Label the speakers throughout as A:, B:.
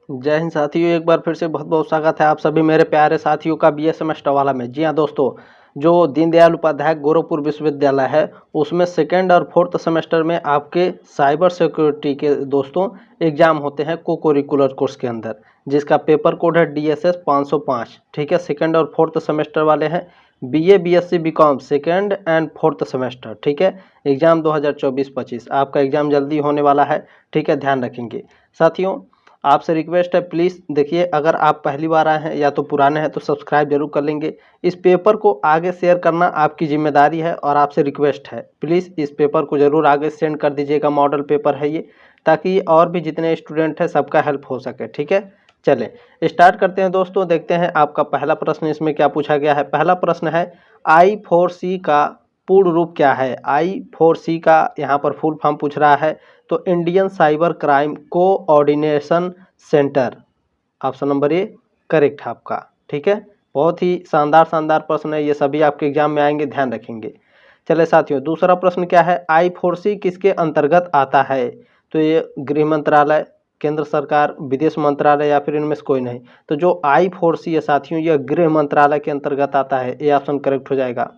A: जय हिंद साथियों, एक बार फिर से बहुत बहुत स्वागत है आप सभी मेरे प्यारे साथियों का बीए सेमेस्टर वाला में। जी हाँ दोस्तों, जो दीनदयाल उपाध्याय गोरखपुर विश्वविद्यालय है उसमें सेकेंड और फोर्थ सेमेस्टर में आपके साइबर सिक्योरिटी के दोस्तों एग्जाम होते हैं को करिकुलर कोर्स के अंदर, जिसका पेपर कोड है DSS 505। ठीक है, सेकेंड और फोर्थ सेमेस्टर वाले हैं BA BSc BCom second and fourth semester. ठीक है, एग्जाम 2024-25 आपका एग्जाम जल्दी होने वाला है। ठीक है, ध्यान रखेंगे साथियों। आपसे रिक्वेस्ट है, प्लीज़ देखिए, अगर आप पहली बार आए हैं या तो पुराने हैं तो सब्सक्राइब जरूर कर लेंगे। इस पेपर को आगे शेयर करना आपकी जिम्मेदारी है और आपसे रिक्वेस्ट है, प्लीज़ इस पेपर को ज़रूर आगे सेंड कर दीजिएगा। मॉडल पेपर है ये, ताकि और भी जितने स्टूडेंट हैं सबका हेल्प हो सके। ठीक है, चलें स्टार्ट करते हैं दोस्तों। देखते हैं आपका पहला प्रश्न इसमें क्या पूछा गया है। पहला प्रश्न है I4C का पूर्ण रूप क्या है। I4C का यहाँ पर फुल फॉर्म पूछ रहा है, तो Indian cyber crime coordination centre. Option number A correct है आपका। ठीक है, बहुत ही शानदार प्रश्न है, ये सभी आपके एग्जाम में आएंगे, ध्यान रखेंगे। चले साथियों, दूसरा प्रश्न क्या है। I4C किसके अंतर्गत आता है। तो ये गृह मंत्रालय, केंद्र सरकार, विदेश मंत्रालय या फिर इनमें से कोई नहीं। तो जो I4C है साथियों, यह गृह मंत्रालय के अंतर्गत आता है, ये ऑप्शन करेक्ट हो जाएगा।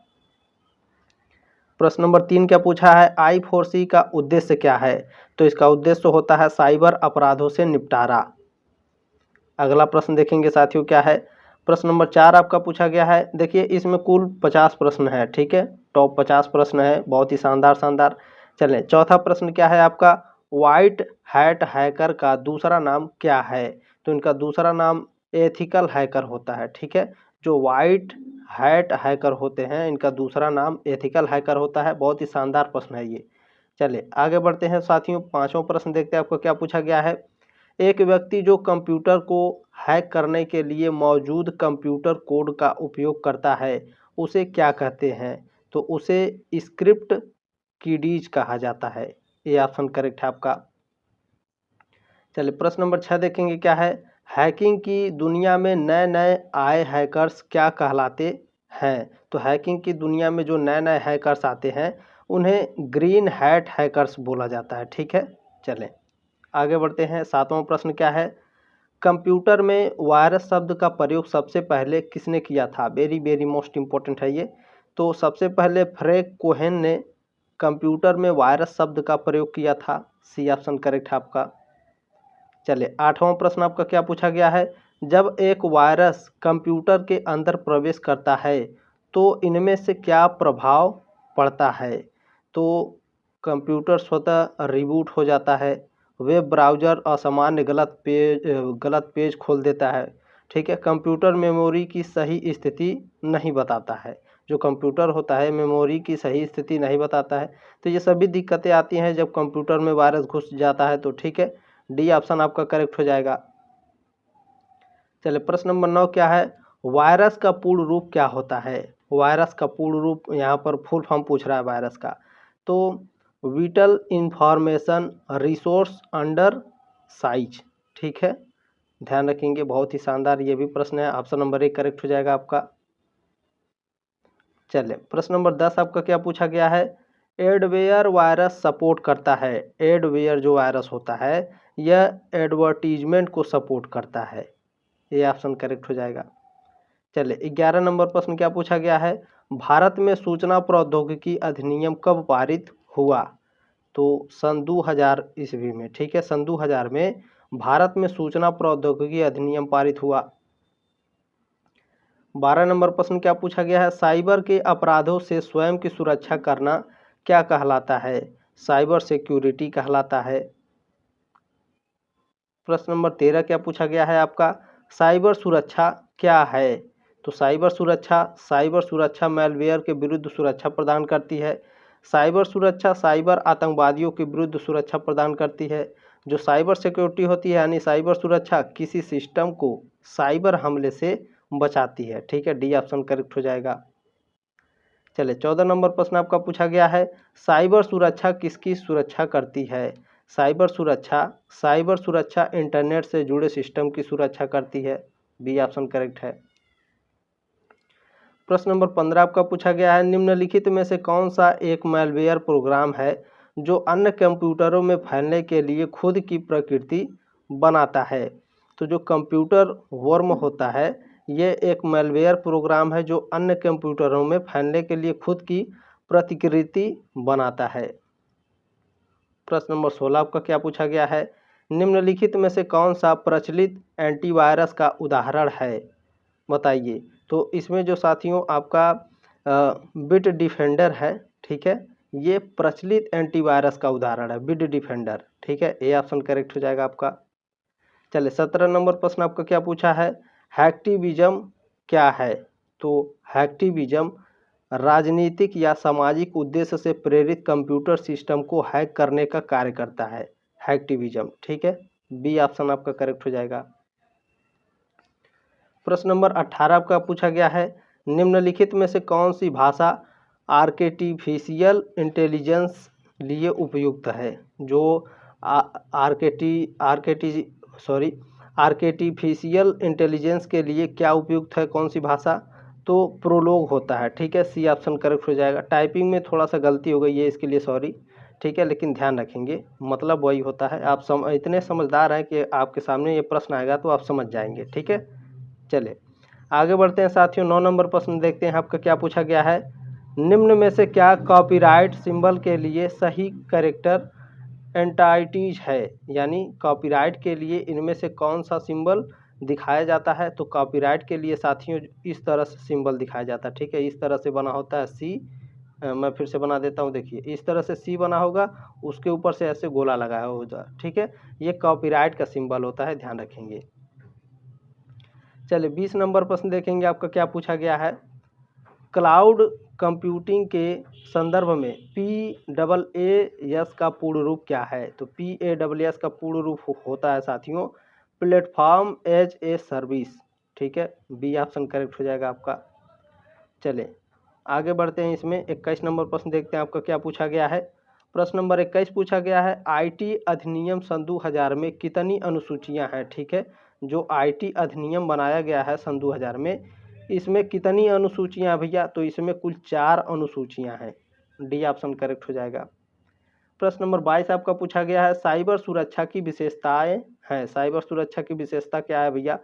A: प्रश्न नंबर 3 क्या पूछा है। I4C का उद्देश्य क्या है। तो इसका उद्देश्य होता है साइबर अपराधों से निपटारा। अगला प्रश्न देखेंगे साथियों क्या है। प्रश्न नंबर 4 आपका पूछा गया है। देखिए, इसमें कुल 50 प्रश्न है। ठीक है, टॉप 50 प्रश्न है, बहुत ही शानदार। चलें, चौथा प्रश्न क्या है आपका। व्हाइट हैट हैकर का दूसरा नाम क्या है। तो इनका दूसरा नाम एथिकल हैकर होता है। ठीक है, जो व्हाइट हैट हैकर होते हैं इनका दूसरा नाम एथिकल हैकर होता है। बहुत ही शानदार प्रश्न है ये। चलिए आगे बढ़ते हैं साथियों, पांचवा प्रश्न देखते हैं आपको क्या पूछा गया है। एक व्यक्ति जो कंप्यूटर को हैक करने के लिए मौजूद कंप्यूटर कोड का उपयोग करता है उसे क्या कहते हैं। तो उसे स्क्रिप्ट कीडीज कहा जाता है, ये ऑप्शन करेक्ट है आपका। चलिए प्रश्न नंबर 6 देखेंगे क्या है। हैकिंग की दुनिया में नए नए आए हैकर्स क्या कहलाते हैं। तो हैकिंग की दुनिया में जो नए नए हैकर्स आते हैं उन्हें ग्रीन हैट हैकर्स बोला जाता है। ठीक है, चलें आगे बढ़ते हैं। सातवां प्रश्न क्या है। कंप्यूटर में वायरस शब्द का प्रयोग सबसे पहले किसने किया था। वेरी मोस्ट इम्पोर्टेंट है ये। तो सबसे पहले फ्रैंक कोहेन ने कंप्यूटर में वायरस शब्द का प्रयोग किया था, सी ऑप्शन करेक्ट है आपका। चलिए आठवां प्रश्न आपका क्या पूछा गया है। जब एक वायरस कंप्यूटर के अंदर प्रवेश करता है तो इनमें से क्या प्रभाव पड़ता है। तो कंप्यूटर स्वतः रिबूट हो जाता है, वेब ब्राउज़र असामान्य गलत पेज खोल देता है। ठीक है, कंप्यूटर मेमोरी की सही स्थिति नहीं बताता है। जो कंप्यूटर होता है मेमोरी की सही स्थिति नहीं बताता है। तो ये सभी दिक्कतें आती हैं जब कंप्यूटर में वायरस घुस जाता है। तो ठीक है, डी ऑप्शन आपका करेक्ट हो जाएगा। चलिए प्रश्न नंबर 9 क्या है। वायरस का पूर्ण रूप क्या होता है। वायरस का पूर्ण रूप यहाँ पर फुल फॉर्म पूछ रहा है वायरस का। तो whittle information resource under size. ठीक है, ध्यान रखेंगे, बहुत ही शानदार ये भी प्रश्न है। ऑप्शन नंबर 1 करेक्ट हो जाएगा आपका। चलिए प्रश्न नंबर 10 आपका क्या पूछा गया है। एडवेयर वायरस सपोर्ट करता है। एडवेयर जो वायरस होता है यह एडवर्टीजमेंट को सपोर्ट करता है, ये ऑप्शन करेक्ट हो जाएगा। चलिए 11 नंबर प्रश्न क्या पूछा गया है। भारत में सूचना प्रौद्योगिकी अधिनियम कब पारित हुआ। तो सन 2000 ईस्वी में। ठीक है, सन 2000 में भारत में सूचना प्रौद्योगिकी अधिनियम पारित हुआ। 12 नंबर प्रश्न क्या पूछा गया है। साइबर के अपराधों से स्वयं की सुरक्षा करना क्या कहलाता है। साइबर सिक्योरिटी कहलाता है। प्रश्न नंबर 13 क्या पूछा गया है आपका। साइबर सुरक्षा क्या है। तो साइबर सुरक्षा मैलवेयर के विरुद्ध सुरक्षा प्रदान करती है। साइबर सुरक्षा साइबर आतंकवादियों के विरुद्ध सुरक्षा प्रदान करती है। जो साइबर सिक्योरिटी होती है यानी साइबर सुरक्षा किसी सिस्टम को साइबर हमले से बचाती है। ठीक है, डी ऑप्शन करेक्ट हो जाएगा। चलिए 14 नंबर प्रश्न आपका पूछा गया है। साइबर सुरक्षा किसकी सुरक्षा करती है। साइबर सुरक्षा इंटरनेट से जुड़े सिस्टम की सुरक्षा करती है, बी ऑप्शन करेक्ट है। प्रश्न नंबर 15 आपका पूछा गया है। निम्नलिखित में से कौन सा एक मैलवेयर प्रोग्राम है जो अन्य कंप्यूटरों में फैलने के लिए खुद की प्रकृति बनाता है। तो जो कंप्यूटर वर्म होता है ये एक मैलवेयर प्रोग्राम है जो अन्य कंप्यूटरों में फैलने के लिए खुद की प्रतिकृति बनाता है। प्रश्न नंबर 16 आपका क्या पूछा गया है, निम्नलिखित में से कौन सा प्रचलित एंटीवायरस का उदाहरण है, बताइए। तो इसमें जो साथियों आपका बिट डिफेंडर है, ठीक है, ये प्रचलित एंटीवायरस का उदाहरण है, बिट डिफेंडर, ठीक है, ए ऑप्शन करेक्ट हो जाएगा आपका। चलिए 17 नंबर प्रश्न आपका क्या पूछा है, हैक्टिविज्म क्या है। तो हैक्टिविज्म राजनीतिक या सामाजिक उद्देश्य से प्रेरित कंप्यूटर सिस्टम को हैक करने का कार्य करता है, हैक्टिविज्म, ठीक है, बी ऑप्शन आपका करेक्ट हो जाएगा। प्रश्न नंबर 18 आपका पूछा गया है, निम्नलिखित में से कौन सी भाषा आर्टिफिशियल इंटेलिजेंस लिए उपयुक्त है। जो आर्टिफिशियल इंटेलिजेंस के लिए क्या उपयुक्त है, कौन सी भाषा, तो प्रोलोग होता है, ठीक है, सी ऑप्शन करेक्ट हो जाएगा। टाइपिंग में थोड़ा सा गलती हो गई है, इसके लिए सॉरी, ठीक है, लेकिन ध्यान रखेंगे मतलब वही होता है। आप इतने समझदार हैं कि आपके सामने ये प्रश्न आएगा तो आप समझ जाएंगे, ठीक है। चले आगे बढ़ते हैं साथियों, 9 नंबर प्रश्न देखते हैं आपका क्या पूछा गया है, निम्न में से क्या कॉपीराइट सिंबल के लिए सही कैरेक्टर एंटाइटीज है, यानी कॉपीराइट के लिए इनमें से कौन सा सिंबल दिखाया जाता है। तो कॉपीराइट के लिए साथियों इस तरह से सिंबल दिखाया जाता है, ठीक है, इस तरह से बना होता है सी, मैं फिर से बना देता हूँ, देखिए इस तरह से सी बना होगा, उसके ऊपर से ऐसे गोला लगाया होगा, ठीक है, ये कॉपीराइट का सिंबल होता है, ध्यान रखेंगे। चलिए 20 नंबर प्रश्न देखेंगे आपका क्या पूछा गया है, क्लाउड कंप्यूटिंग के संदर्भ में PaaS का पूर्ण रूप क्या है। तो PaaS का पूर्ण रूप होता है साथियों प्लेटफॉर्म एज ए सर्विस, ठीक है, बी ऑप्शन करेक्ट हो जाएगा आपका। चले आगे बढ़ते हैं, इसमें 21 नंबर प्रश्न देखते हैं आपका क्या पूछा गया है। प्रश्न नंबर 21 पूछा गया है, IT अधिनियम सन 2000 में कितनी अनुसूचियां हैं, ठीक है, जो IT अधिनियम बनाया गया है सन 2000 में, इसमें कितनी अनुसूचियां भैया, तो इसमें कुल 4 अनुसूचियां हैं, डी ऑप्शन करेक्ट हो जाएगा। प्रश्न नंबर 22 आपका पूछा गया है, साइबर सुरक्षा की विशेषताएं हैं, साइबर सुरक्षा की विशेषता क्या है भैया,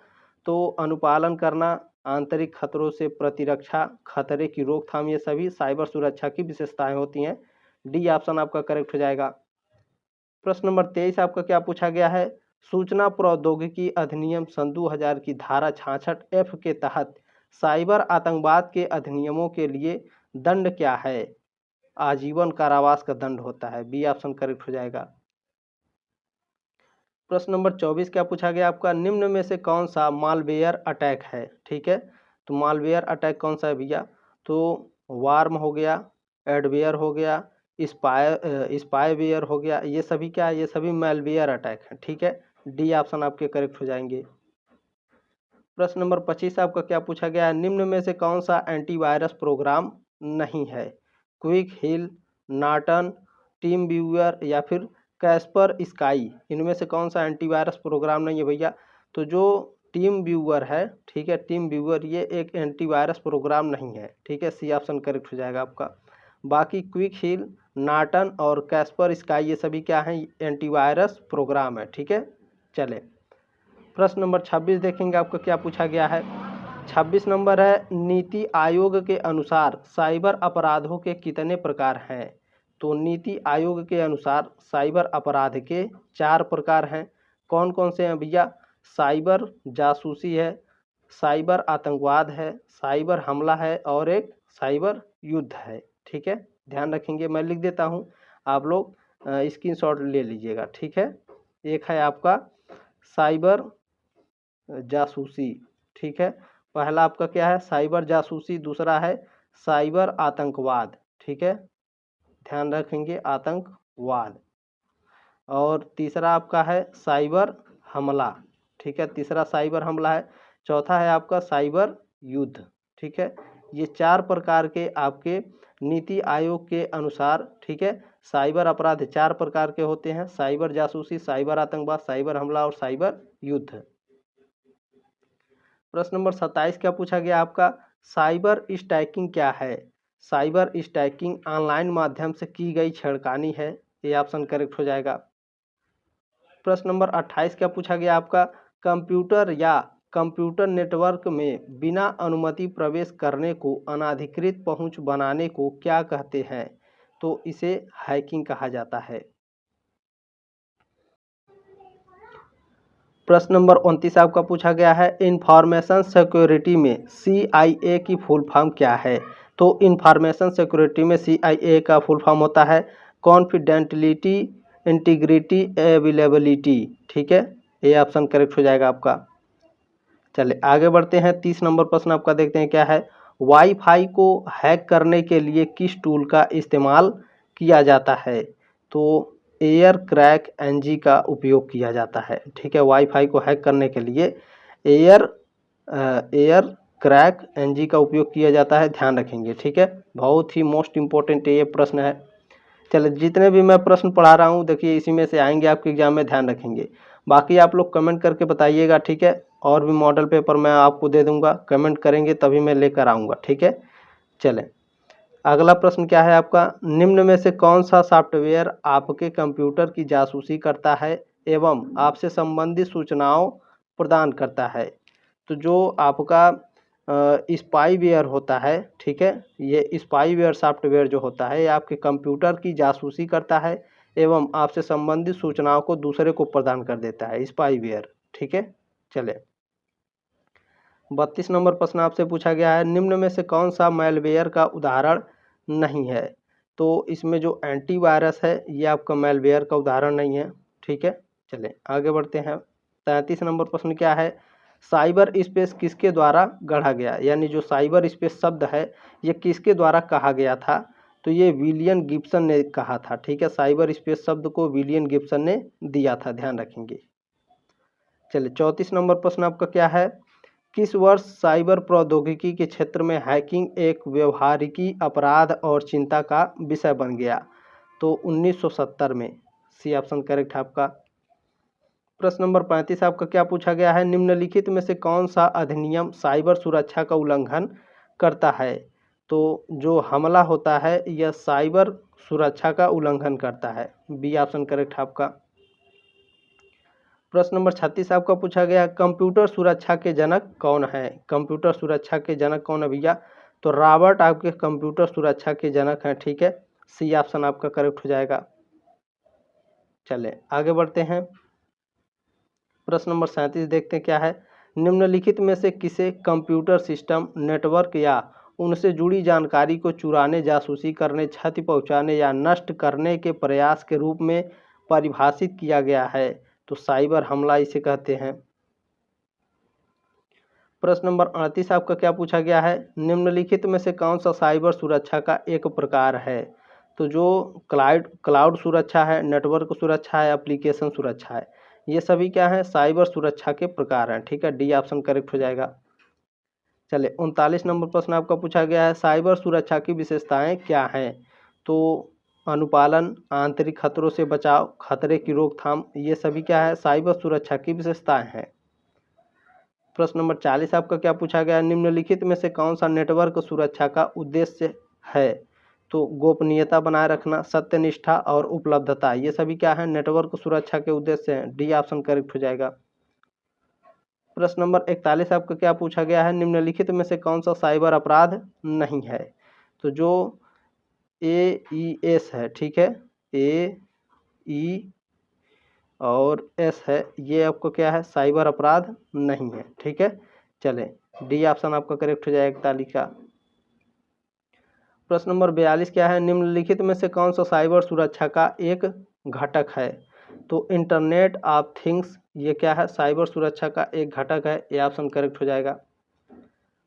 A: तो अनुपालन करना, आंतरिक खतरों से प्रतिरक्षा, खतरे की रोकथाम, ये सभी साइबर सुरक्षा की विशेषताएं होती हैं, डी ऑप्शन आपका करेक्ट हो जाएगा। प्रश्न नंबर 23 आपका क्या पूछा गया है, सूचना प्रौद्योगिकी अधिनियम सन 2000 की धारा 66F के तहत साइबर आतंकवाद के अधिनियमों के लिए दंड क्या है, आजीवन कारावास का दंड होता है, बी ऑप्शन करेक्ट हो जाएगा। प्रश्न नंबर 24 क्या पूछा गया आपका, निम्न में से कौन सा मालवेयर अटैक है, ठीक है, तो मालवेयर अटैक कौन सा है भैया, तो वार्म हो गया, एडवेयर हो गया, स्पाईवेयर हो गया, ये सभी क्या है, ये सभी मालवेयर अटैक हैं, ठीक है, डी ऑप्शन आपके करेक्ट हो जाएंगे। प्रश्न नंबर 25 आपका क्या पूछा गया है, निम्न में से कौन सा एंटीवायरस प्रोग्राम नहीं है, क्विक हिल, नॉर्टन, टीम व्यूअर या फिर कैस्पर स्काई, इनमें से कौन सा एंटीवायरस प्रोग्राम नहीं है भैया, तो जो टीम व्यूअर है, ठीक है, टीम व्यूअर ये एक एंटीवायरस प्रोग्राम नहीं है, ठीक है, सी ऑप्शन करेक्ट हो जाएगा आपका। बाकी क्विक हिल, नॉर्टन और कैस्पर स्काई ये सभी क्या हैं, एंटीवायरस प्रोग्राम है, ठीक है। चले प्रश्न नंबर 26 देखेंगे आपका क्या पूछा गया है। 26 नंबर है, नीति आयोग के अनुसार साइबर अपराधों के कितने प्रकार हैं। तो नीति आयोग के अनुसार साइबर अपराध के 4 प्रकार हैं। कौन कौन से हैं भैया, साइबर जासूसी है, साइबर आतंकवाद है, साइबर हमला है और एक साइबर युद्ध है, ठीक है, ध्यान रखेंगे, मैं लिख देता हूँ, आप लोग स्क्रीनशॉट ले लीजिएगा, ठीक है। एक है आपका साइबर जासूसी, ठीक है, पहला आपका क्या है साइबर जासूसी, दूसरा है साइबर आतंकवाद, ठीक है, ध्यान रखेंगे आतंकवाद, और तीसरा आपका है साइबर हमला, ठीक है, तीसरा साइबर हमला है, चौथा है आपका साइबर युद्ध, ठीक है, ये 4 प्रकार के आपके नीति आयोग के अनुसार, ठीक है, साइबर अपराध 4 प्रकार के होते हैं, साइबर जासूसी, साइबर आतंकवाद, साइबर हमला और साइबर युद्ध। प्रश्न नंबर 27 क्या पूछा गया आपका, साइबर स्टैकिंग क्या है। साइबर स्टैकिंग ऑनलाइन माध्यम से की गई छेड़खानी है, ये ऑप्शन करेक्ट हो जाएगा। प्रश्न नंबर 28 क्या पूछा गया आपका, कंप्यूटर या कंप्यूटर नेटवर्क में बिना अनुमति प्रवेश करने को अनाधिकृत पहुंच बनाने को क्या कहते हैं? तो इसे हैकिंग कहा जाता है। प्रश्न नंबर 29 आपका पूछा गया है, इंफॉर्मेशन सिक्योरिटी में CIA की फुल फॉर्म क्या है? तो इंफॉर्मेशन सिक्योरिटी में CIA का फुल फॉर्म होता है कॉन्फिडेंटिलिटी, इंटीग्रिटी, अवेलेबिलिटी। ठीक है, ये ऑप्शन करेक्ट हो जाएगा आपका। चलिए आगे बढ़ते हैं। 30 नंबर प्रश्न आपका देखते हैं क्या है। वाईफाई को हैक करने के लिए किस टूल का इस्तेमाल किया जाता है? तो एयर क्रैक NG का उपयोग किया जाता है। ठीक है, वाईफाई को हैक करने के लिए एयर क्रैक NG का उपयोग किया जाता है, ध्यान रखेंगे। ठीक है, बहुत ही मोस्ट इम्पोर्टेंट ये प्रश्न है। चलिए जितने भी मैं प्रश्न पढ़ा रहा हूँ देखिए इसी में से आएंगे आपके एग्जाम में, ध्यान रखेंगे। बाकी आप लोग कमेंट करके बताइएगा। ठीक है, और भी मॉडल पेपर मैं आपको दे दूंगा, कमेंट करेंगे तभी मैं लेकर आऊँगा। ठीक है, चलें अगला प्रश्न क्या है आपका, निम्न में से कौन सा सॉफ्टवेयर आपके कंप्यूटर की जासूसी करता है एवं आपसे संबंधित सूचनाओं प्रदान करता है? तो जो आपका स्पाईवेयर होता है, ठीक है, ये स्पाईवेयर सॉफ्टवेयर जो होता है ये आपके कंप्यूटर की जासूसी करता है एवं आपसे संबंधित सूचनाओं को दूसरे को प्रदान कर देता है, स्पाईवेयर। ठीक है, चले 32 नंबर प्रश्न आपसे पूछा गया है, निम्न में से कौन सा मैलवेयर का उदाहरण नहीं है? तो इसमें जो एंटीवायरस है ये आपका मैलवेयर का उदाहरण नहीं है। ठीक है, चलें आगे बढ़ते हैं। 33 नंबर प्रश्न क्या है, साइबर स्पेस किसके द्वारा गढ़ा गया? यानी जो साइबर स्पेस शब्द है ये किसके द्वारा कहा गया था? तो ये विलियम गिब्सन ने कहा था। ठीक है, साइबर स्पेस शब्द को विलियम गिब्सन ने दिया था, ध्यान रखेंगे। चलिए 34 नंबर प्रश्न आपका क्या है, किस वर्ष साइबर प्रौद्योगिकी के क्षेत्र में हैकिंग एक व्यवहारिकी अपराध और चिंता का विषय बन गया? तो 1970 में, सी ऑप्शन करेक्ट है आपका। प्रश्न नंबर 35 आपका क्या पूछा गया है, निम्नलिखित में से कौन सा अधिनियम साइबर सुरक्षा का उल्लंघन करता है? तो जो हमला होता है यह साइबर सुरक्षा का उल्लंघन करता है, बी ऑप्शन करेक्ट है आपका। प्रश्न नंबर 36 आपका पूछा गया, कंप्यूटर सुरक्षा के जनक कौन है? कंप्यूटर सुरक्षा के जनक कौन है भैया? तो रॉबर्ट आपके कंप्यूटर सुरक्षा के जनक हैं। ठीक है, सी ऑप्शन आपका करेक्ट हो जाएगा। चले आगे बढ़ते हैं। प्रश्न नंबर 37 देखते हैं क्या है, निम्नलिखित में से किसे कंप्यूटर सिस्टम, नेटवर्क या उनसे जुड़ी जानकारी को चुराने, जासूसी करने, क्षति पहुंचाने या नष्ट करने के प्रयास के रूप में परिभाषित किया गया है? तो साइबर हमला इसे कहते हैं। प्रश्न नंबर 38 आपका क्या पूछा गया है, निम्नलिखित में से कौन सा साइबर सुरक्षा का एक प्रकार है? तो जो क्लाउड सुरक्षा है, नेटवर्क सुरक्षा है, एप्लीकेशन सुरक्षा है, ये सभी क्या है, साइबर सुरक्षा के प्रकार हैं। ठीक है, डी ऑप्शन करेक्ट हो जाएगा। चले 39 नंबर प्रश्न आपका पूछा गया है, साइबर सुरक्षा की विशेषताएं क्या हैं? तो अनुपालन, आंतरिक खतरों से बचाव, खतरे की रोकथाम, ये सभी क्या है, साइबर सुरक्षा की विशेषताएं हैं। प्रश्न नंबर 40 आपका क्या पूछा गया, निम्नलिखित में से कौन सा नेटवर्क सुरक्षा का उद्देश्य है? तो गोपनीयता बनाए रखना, सत्यनिष्ठा और उपलब्धता, ये सभी क्या है, नेटवर्क सुरक्षा के उद्देश्य हैं, डी ऑप्शन करेक्ट हो जाएगा। प्रश्न नंबर 41 आपका क्या पूछा गया है, निम्नलिखित में से कौन सा साइबर अपराध नहीं है? तो जो AES है, ठीक है, AE और S है, ये आपको क्या है, साइबर अपराध नहीं है। ठीक है, चलें डी ऑप्शन आपका करेक्ट हो जाएगा 41 का। प्रश्न नंबर 42 क्या है, निम्नलिखित में से कौन सा साइबर सुरक्षा का एक घटक है? तो इंटरनेट ऑफ थिंग्स, ये क्या है, साइबर सुरक्षा का एक घटक है, ये ऑप्शन करेक्ट हो जाएगा।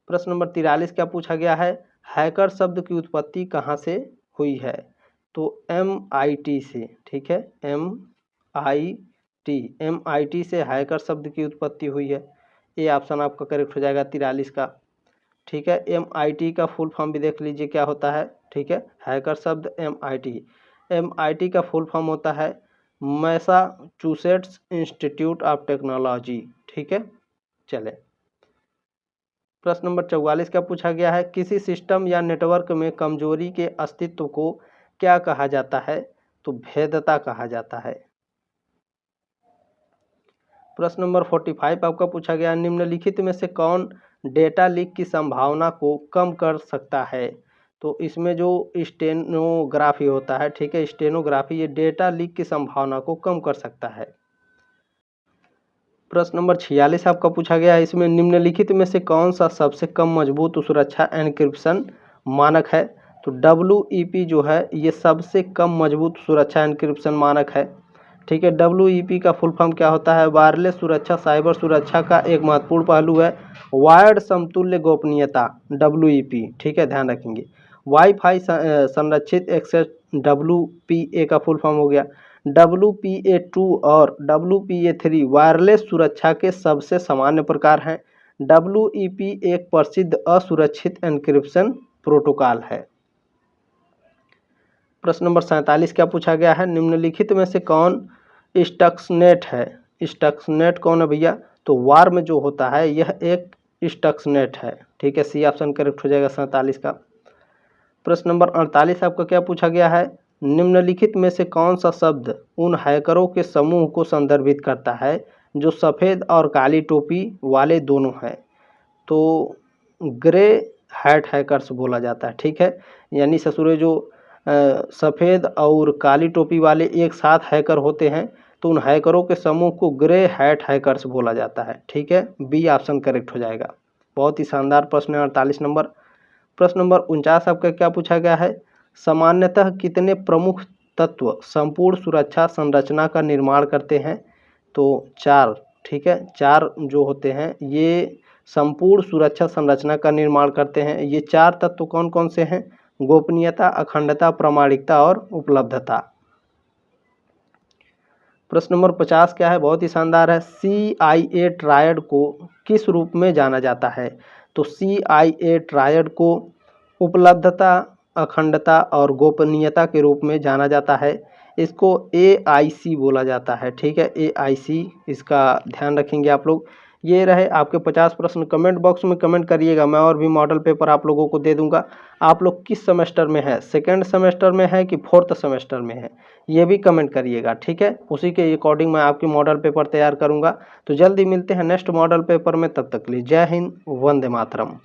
A: प्रश्न नंबर 43 क्या पूछा गया है, हैकर शब्द की उत्पत्ति कहाँ से हुई है? तो MIT से। ठीक है, MIT से हैकर शब्द की उत्पत्ति हुई है, ये ऑप्शन आपका करेक्ट हो जाएगा 43 का। ठीक है, MIT का फुल फॉर्म भी देख लीजिए क्या होता है। ठीक है, हैकर शब्द MIT का फुल फॉर्म होता है मैसाचुसेट्स इंस्टीट्यूट ऑफ टेक्नोलॉजी। ठीक है, चले प्रश्न नंबर 44 का पूछा गया है, किसी सिस्टम या नेटवर्क में कमजोरी के अस्तित्व को क्या कहा जाता है? तो भेद्यता कहा जाता है। प्रश्न नंबर 45 आपका पूछा गया, निम्नलिखित में से कौन डेटा लीक की संभावना को कम कर सकता है? तो इसमें जो स्टेनोग्राफी होता है, ठीक है, स्टेनोग्राफी ये डेटा लीक की संभावना को कम कर सकता है। प्रश्न नंबर 46 आपका पूछा गया है, इसमें निम्नलिखित में से कौन सा सबसे कम मजबूत सुरक्षा एन्क्रिप्शन मानक है? तो WEP जो है ये सबसे कम मजबूत सुरक्षा एन्क्रिप्शन मानक है, ठीक है। WEP का फुल फॉर्म क्या होता है? वायरलेस सुरक्षा साइबर सुरक्षा का एक महत्वपूर्ण पहलू है वायर्ड समतुल्य गोपनीयता, WEP, ठीक है, ध्यान रखेंगे। वाईफाई संरक्षित एक्सेस, WPA का फुल फॉर्म हो गया। WPA2 और WPA3 वायरलेस सुरक्षा के सबसे सामान्य प्रकार हैं। WEP एक प्रसिद्ध असुरक्षित एन्क्रिप्शन प्रोटोकॉल है। प्रश्न नंबर 47 क्या पूछा गया है, निम्नलिखित में से कौन स्टक्सनेट है? स्टक्सनेट कौन है भैया? तो वार्म जो होता है यह एक स्टक्सनेट है, ठीक है, सी ऑप्शन करेक्ट हो जाएगा 47 का। प्रश्न नंबर 48 आपका क्या पूछा गया है, निम्नलिखित में से कौन सा शब्द उन हैकरों के समूह को संदर्भित करता है जो सफ़ेद और काली टोपी वाले दोनों हैं? तो ग्रे हैट हैकर्स बोला जाता है, ठीक है, यानी ससुरे जो सफ़ेद और काली टोपी वाले एक साथ हैकर होते हैं तो उन हैकरों के समूह को ग्रे हैट हैकर्स बोला जाता है, ठीक है, बी ऑप्शन करेक्ट हो जाएगा। बहुत ही शानदार प्रश्न है 48 नंबर। प्रश्न नंबर 49 आपका क्या पूछा गया है, सामान्यतः कितने प्रमुख तत्व संपूर्ण सुरक्षा संरचना का निर्माण करते हैं? तो 4, ठीक है, 4 जो होते हैं ये संपूर्ण सुरक्षा संरचना का निर्माण करते हैं। ये 4 तत्व कौन कौन से हैं? गोपनीयता, अखंडता, प्रामाणिकता और उपलब्धता। प्रश्न नंबर 50 क्या है, बहुत ही शानदार है, CIA ट्रायड को किस रूप में जाना जाता है? तो CIA ट्रायड को उपलब्धता, अखंडता और गोपनीयता के रूप में जाना जाता है। इसको AIC बोला जाता है, ठीक है, AIC, इसका ध्यान रखेंगे आप लोग। ये रहे आपके 50 प्रश्न। कमेंट बॉक्स में कमेंट करिएगा, मैं और भी मॉडल पेपर आप लोगों को दे दूंगा। आप लोग किस सेमेस्टर में है, सेकेंड सेमेस्टर में है कि फोर्थ सेमेस्टर में है, ये भी कमेंट करिएगा, ठीक है, उसी के अकॉर्डिंग मैं आपकी मॉडल पेपर तैयार करूंगा। तो जल्दी मिलते हैं नेक्स्ट मॉडल पेपर में, तब तक के लिए जय हिंद, वंदे मातरम।